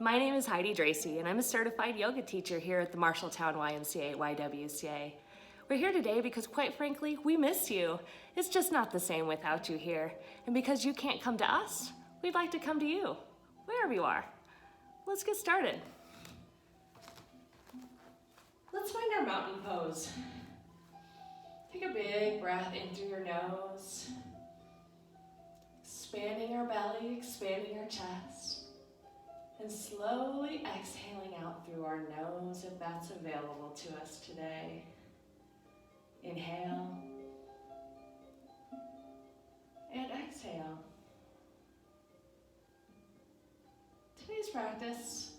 My name is Heidi and I'm a certified yoga teacher here at the Marshalltown YMCA-YWCA. We're here today because, quite frankly, we miss you. It's just not the same without you here. And because you can't come to us, we'd like to come to you, wherever you are. Let's get started. Let's find our mountain pose. Take a big breath in through your nose, expanding our belly, expanding our chest. And slowly exhaling out through our nose if that's available to us today. Inhale. And exhale. Today's practice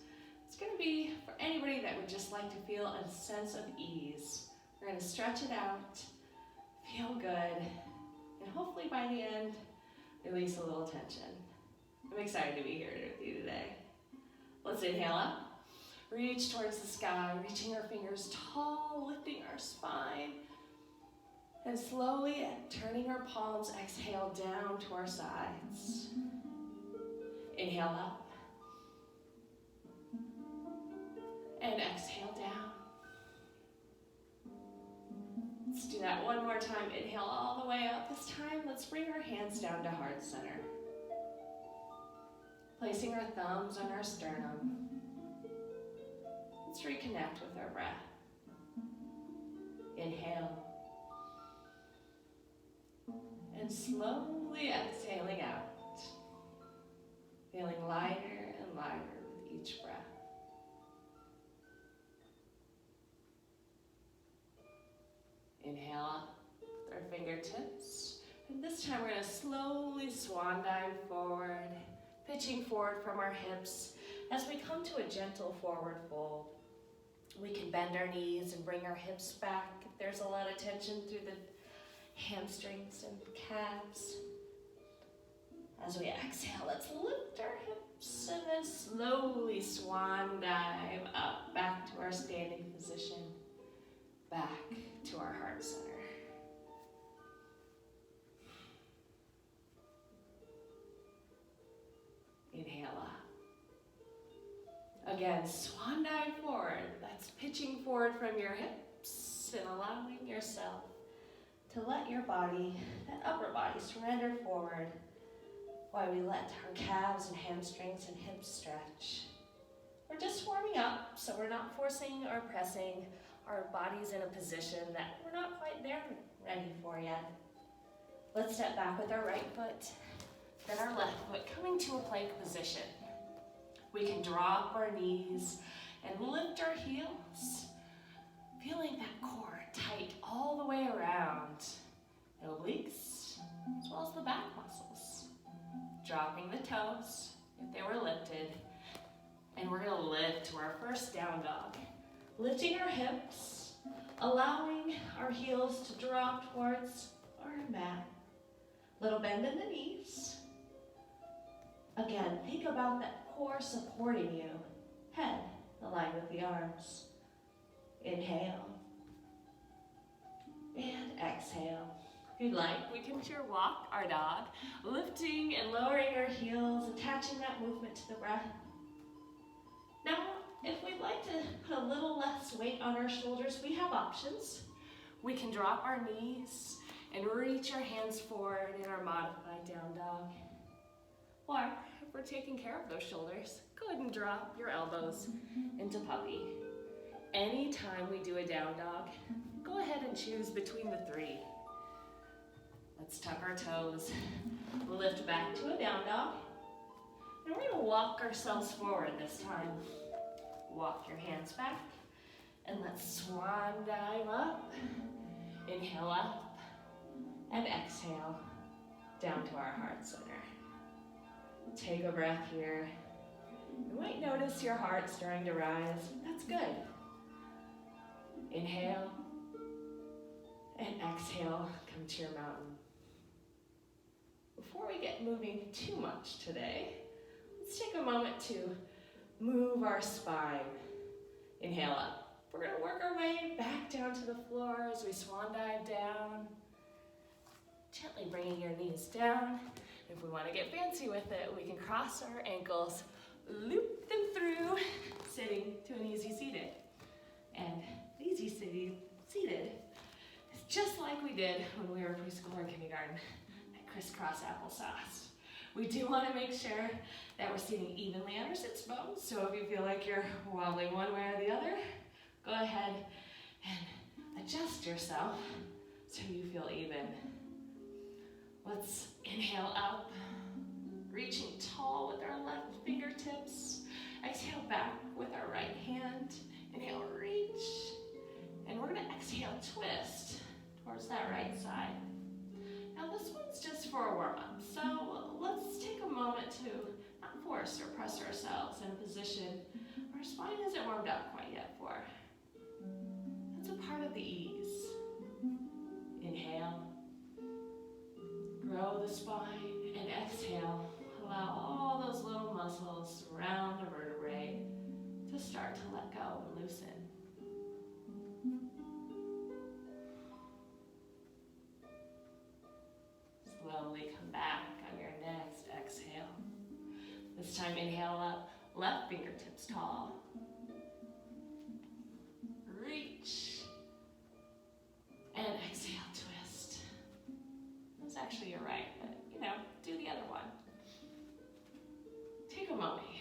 is going to be for anybody that would just like to feel a sense of ease. We're going to stretch it out, feel good, and hopefully by the end, release a little tension. I'm excited to be here with you today. Let's inhale up, reach towards the sky, reaching our fingers tall, lifting our spine, and slowly turning our palms, exhale down to our sides. Inhale up, and exhale down. Let's do that one more time. Inhale all the way up. This time, let's bring our hands down to heart center. Placing our thumbs on our sternum. Let's reconnect with our breath. Inhale. And slowly exhaling out. Feeling lighter and lighter with each breath. Inhale up with our fingertips. And this time we're going to slowly swan dive forward. Pitching forward from our hips as we come to a gentle forward fold. We can bend our knees and bring our hips back if there's a lot of tension through the hamstrings and calves. As we exhale, let's lift our hips and then slowly swan dive up back to our standing position, back to our heart center. Inhale up. Again, swan dive forward. That's pitching forward from your hips and allowing yourself to let your body, that upper body, surrender forward while we let our calves and hamstrings and hips stretch. We're just warming up, so we're not forcing or pressing our bodies in a position that we're not quite there ready for yet. Let's step back with our right foot. Then our left foot coming to a plank position. We can drop our knees and lift our heels, feeling that core tight all the way around. The obliques, as well as the back muscles. Dropping the toes if they were lifted. And we're going to lift to our first down dog. Lifting our hips, allowing our heels to drop towards our mat. Little bend in the knees. Again, think about that core supporting you. Head aligned with the arms. Inhale. And exhale. If you'd like, we can sure walk our dog, lifting and lowering our heels, attaching that movement to the breath. Now, if we'd like to put a little less weight on our shoulders, we have options. We can drop our knees and reach our hands forward in our modified down dog. Or, if we're taking care of those shoulders, go ahead and drop your elbows into puppy. Anytime we do a down dog, go ahead and choose between the three. Let's tuck our toes, lift back to a down dog, and we're going to walk ourselves forward this time. Walk your hands back, and let's swan dive up. Inhale up, and exhale down to our heart center. Take a breath here. You might notice your heart starting to rise. That's good. Inhale and exhale, come to your mountain. Before we get moving too much today, let's take a moment to move our spine. Inhale up. We're going to work our way back down to the floor as we swan dive down. Gently bringing your knees down. If we want to get fancy with it, we can cross our ankles, loop them through, sitting to an easy seated. And easy seated is just like we did when we were preschool or kindergarten, that crisscross applesauce. We do want to make sure that we're sitting evenly on our sits bones, so if you feel like you're wobbling one way or the other, go ahead and adjust yourself so you feel even. Let's inhale up, reaching tall with our left fingertips. Exhale back with our right hand. Inhale, reach. And we're gonna exhale, twist towards that right side. Now this one's just for a warm-up, so let's take a moment to not force or press ourselves in a position our spine isn't warmed up quite yet for. That's a part of the ease. Inhale, grow the spine, and exhale. Allow all those little muscles around the vertebrae to start to let go and loosen. Slowly come back on your next exhale. This time inhale up, left fingertips tall. Reach. And exhale, twist. That's actually your right, but do the other one. Take a moment here.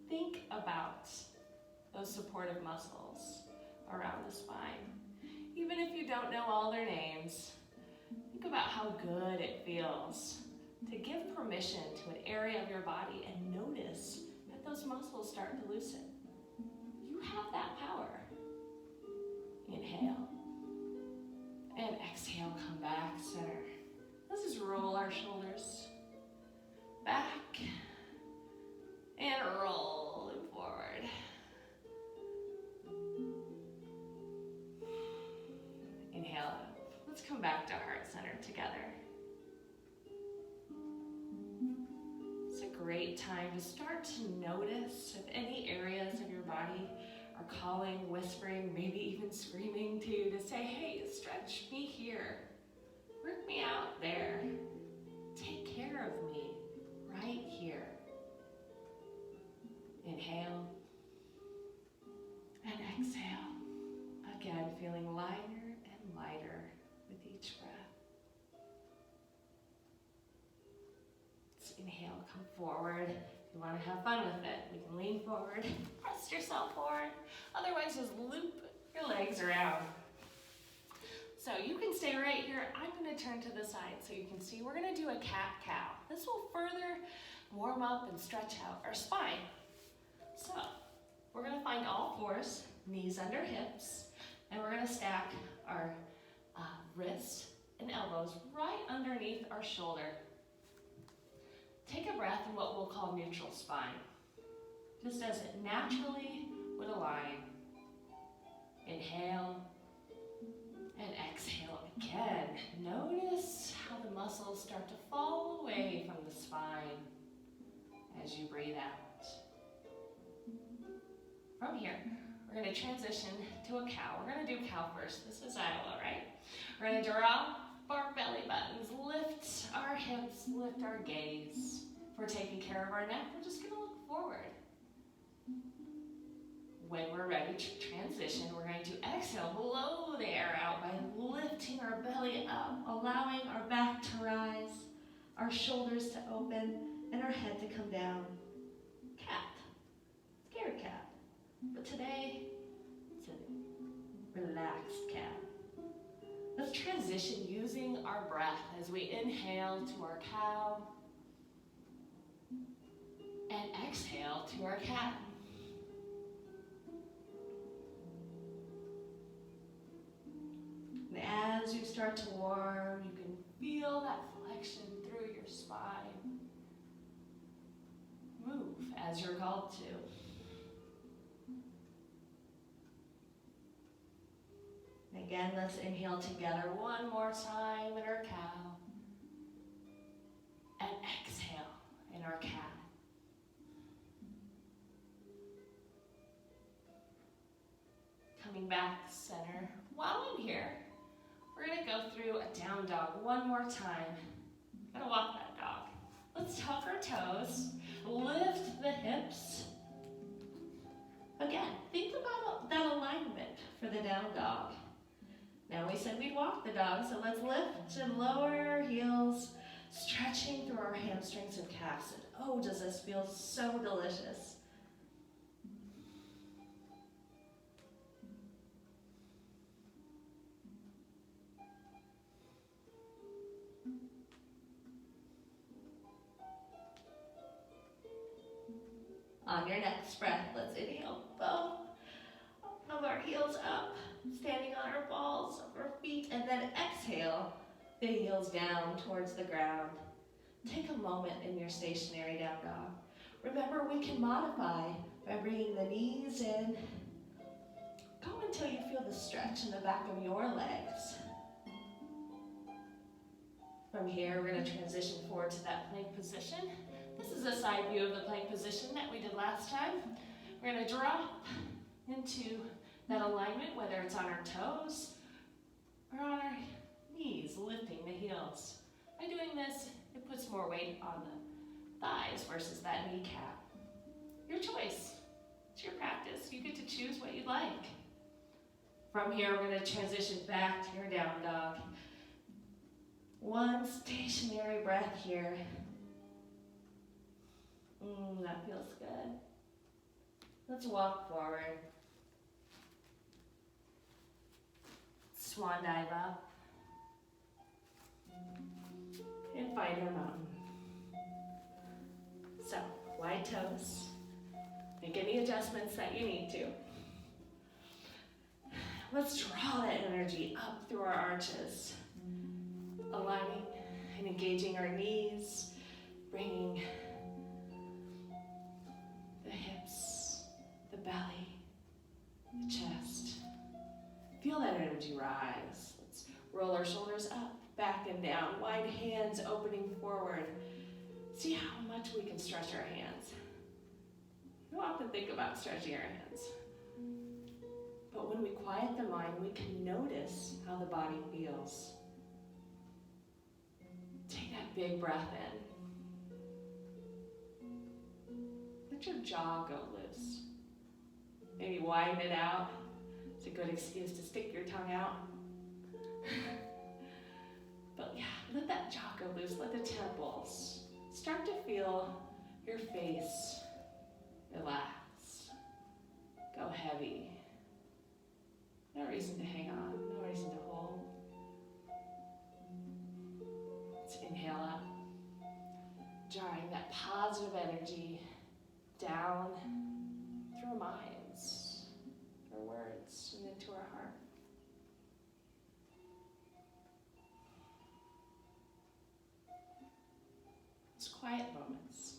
Think about those supportive muscles around the spine. Even if you don't know all their names, think about how good it feels to give permission to an area of your body and notice that those muscles start to loosen. You have that power. Inhale. And exhale, come back, center. Let's just roll our shoulders back and roll them forward. Inhale up. Let's come back to heart center together. It's a great time to start to notice if any areas of your body are calling, whispering, maybe even screaming to you to say, hey, stretch me here. Work me out there. Take care of me right here. Inhale and exhale. Again, feeling lighter and lighter with each breath. Let's inhale, come forward. If you want to have fun with it, you can lean forward, press yourself forward. Otherwise, just loop your legs around. So you can stay right here. I'm going to turn to the side so you can see. We're going to do a cat-cow. This will further warm up and stretch out our spine. So we're going to find all fours, knees under hips, and we're going to stack our wrists and elbows right underneath our shoulder. Take a breath in what we'll call neutral spine, just as it naturally would align. Inhale and exhale again. Notice how the muscles start to fall away from the spine as you breathe out. From here, we're going to transition to a cow. We're going to do cow first. This is Iowa, right? We're going to drop our belly buttons, lift our hips, lift our gaze. If we're taking care of our neck, we're just going to look forward. When we're ready to transition, we're going to exhale, blow the air out by lifting our belly up, allowing our back to rise, our shoulders to open, and our head to come down. Cat. Scared cat. But today, it's a relaxed cat. Let's transition using our breath as we inhale to our cow and exhale to our cat. And as you start to warm, you can feel that flexion through your spine. Move as you're called to. Again, let's inhale together one more time in our cow. And exhale in our cat. Coming back center. While I'm here, we're going to go through a down dog one more time. I'm going to walk that dog. Let's tuck our toes. Lift the hips. Again, think about that alignment for the down dog. Now we said we'd walk the dog, so let's lift and lower our heels, stretching through our hamstrings and calves. And oh, does this feel so delicious. On your next breath, let's inhale both of our heels up, standing on our balls of our feet, and then exhale the heels down towards the ground. Take a moment in your stationary down dog. Remember, we can modify by bringing the knees in. Go until you feel the stretch in the back of your legs. From here, we're going to transition forward to that plank position. This is a side view of the plank position that we did last time. We're going to drop into that alignment, whether it's on our toes or on our knees, lifting the heels. By doing this, it puts more weight on the thighs versus that kneecap. Your choice. It's your practice. You get to choose what you'd like. From here, we're going to transition back to your down dog. One stationary breath here. That feels good. Let's walk forward. Swan dive up. And find our mountain. So, wide toes. Make any adjustments that you need to. Let's draw that energy up through our arches. Aligning and engaging our knees, bringing the hips, the belly, the chest. Feel that energy rise. Let's roll our shoulders up, back and down, wide hands opening forward. See how much we can stretch our hands. We don't often think about stretching our hands. But when we quiet the mind, we can notice how the body feels. Take that big breath in. Let your jaw go loose. Maybe widen it out. It's a good excuse to stick your tongue out. But yeah, let that jaw go loose. Let the temples start to feel your face relax. Go heavy. No reason to hang on. No reason to hold. Inhale up, drawing that positive energy down through our minds, our words, and into our heart. It's quiet moments.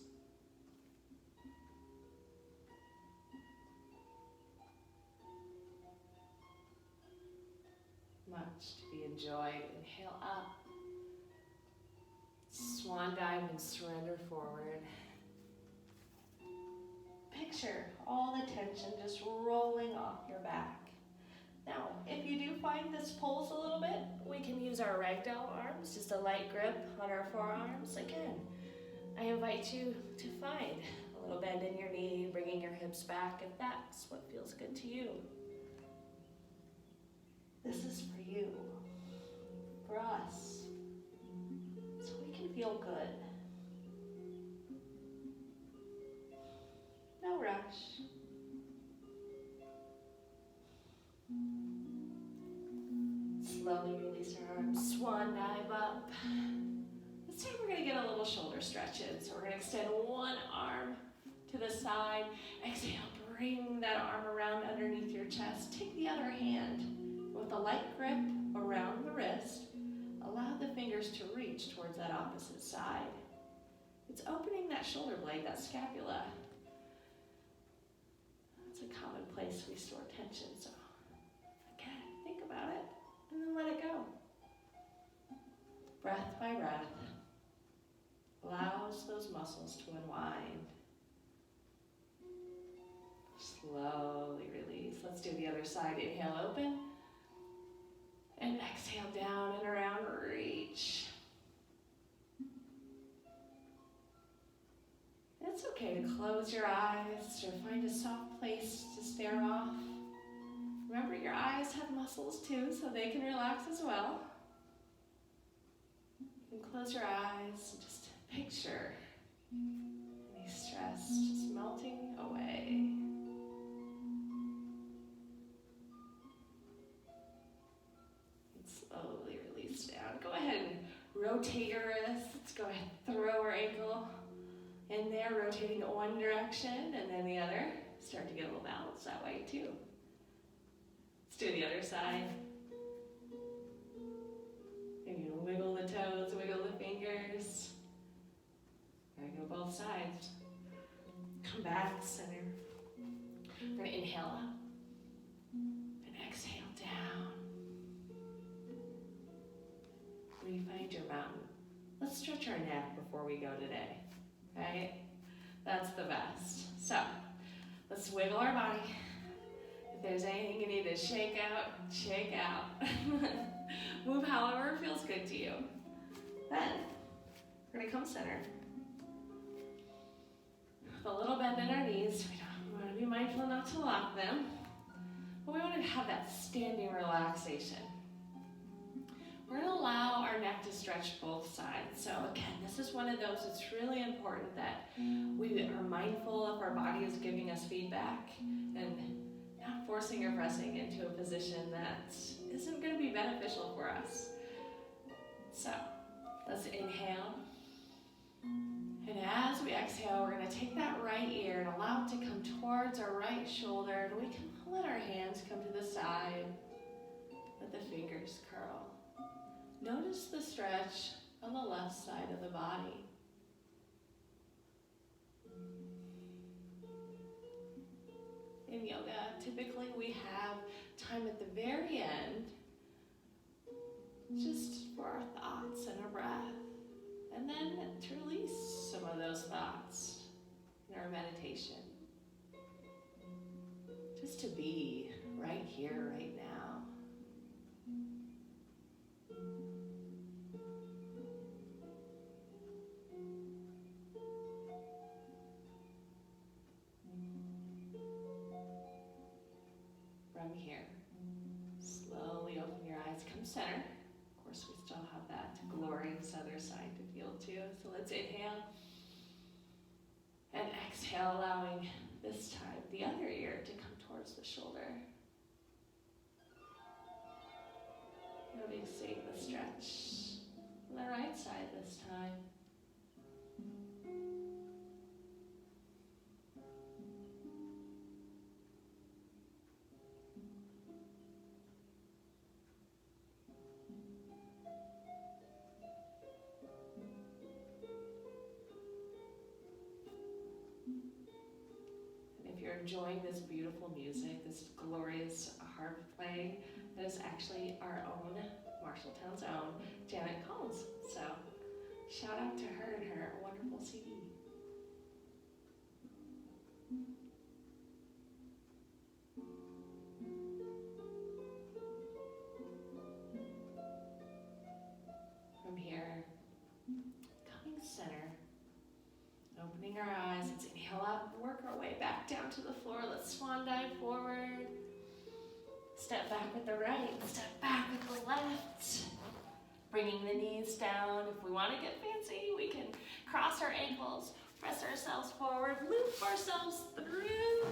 Much to be enjoyed. Inhale up. Swan dive and surrender forward. Picture all the tension just rolling off your back. Now, if you do find this pulls a little bit, we can use our ragdoll arms, just a light grip on our forearms. Again, I invite you to find a little bend in your knee, bringing your hips back if that's what feels good to you. This is for you, for us. Feel good. No rush. Slowly release our arms, swan dive up. This time we're going to get a little shoulder stretch in. So we're going to extend one arm to the side. Exhale, bring that arm around underneath your chest. Take the other hand with a light grip around the wrist. Allow the fingers to reach towards that opposite side. It's opening that shoulder blade, that scapula. It's a common place we store tension, so again, think about it and then let it go. Breath by breath allows those muscles to unwind. Slowly release. Let's do the other side. Inhale, open. And exhale, down and around, reach. It's okay to close your eyes or find a soft place to stare off. Remember, your eyes have muscles too, so they can relax as well. You can close your eyes and just picture any stress just melting away. And slowly release down. Go ahead and rotate your wrists. Go ahead and throw our ankle in there, rotating it one direction and then the other. Start to get a little balance that way too. Let's do the other side. Maybe wiggle the toes, wiggle the fingers. There we go, both sides. Come back, center. We're gonna inhale up and exhale down. Find your mountain. Let's stretch our neck before we go today, right? That's the best. So, let's wiggle our body. If there's anything you need to shake out, shake out. Move however feels good to you. Then, we're gonna come center. With a little bend in our knees. We want to be mindful not to lock them, but we want to have that standing relaxation. We're going to allow our neck to stretch both sides. So again, this is one of those, it's really important that we are mindful if our body is giving us feedback and not forcing or pressing into a position that isn't going to be beneficial for us. So let's inhale. And as we exhale, we're going to take that right ear and allow it to come towards our right shoulder. And we can let our hands come to the side. Let the fingers curl. Notice the stretch on the left side of the body. In yoga, typically we have time at the very end just for our thoughts and our breath. And then to release some of those thoughts in our meditation. Just to be right here, right now. From here, slowly open your eyes, come center. Of course, we still have that glorious other side to feel too. So let's inhale and exhale, allowing this time the other ear to come towards the shoulder. Noticing the stretch on the right side this time. Enjoying this beautiful music, this glorious harp playing. That is actually our own, Marshalltown's own, Janet Collins. So shout out to her and her wonderful CD. From here, coming center, opening our eyes, let's inhale up, work our way back down to the floor. Let's swan dive forward. Step back with the right, step back with the left. Bringing the knees down. If we want to get fancy, we can cross our ankles, press ourselves forward, loop ourselves through,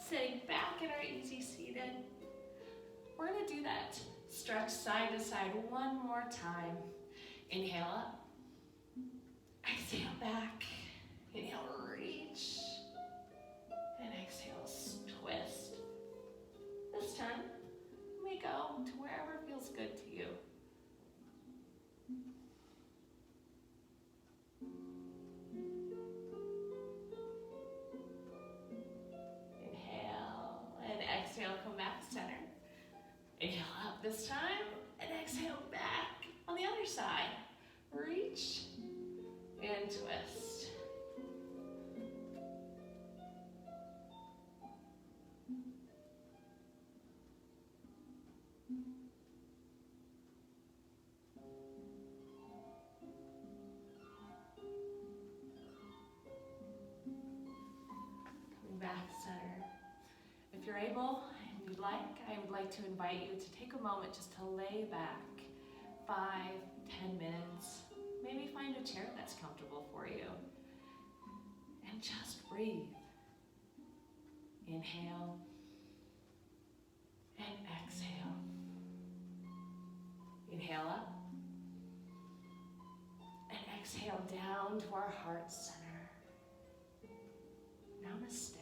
sitting back in our easy seated. We're going to do that stretch side to side one more time. Inhale up, exhale back. Inhale, reach, and exhale, twist. This time, we go to wherever feels good to you. Inhale, and exhale, come back center. Inhale up this time, and exhale back on the other side. Reach, and twist. back center. If you're able and you'd like, I would like to invite you to take a moment just to lay back 5-10 minutes. Maybe find a chair that's comfortable for you. And just breathe. Inhale and exhale. Inhale up and exhale down to our heart center. Namaste.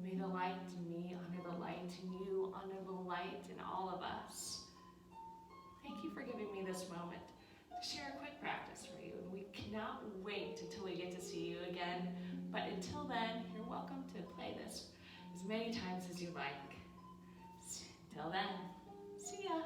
May the light in me honor the light in you, honor the light in all of us. Thank you for giving me this moment to share a quick practice for you. And we cannot wait until we get to see you again. But until then, you're welcome to play this as many times as you like. Until then, see ya.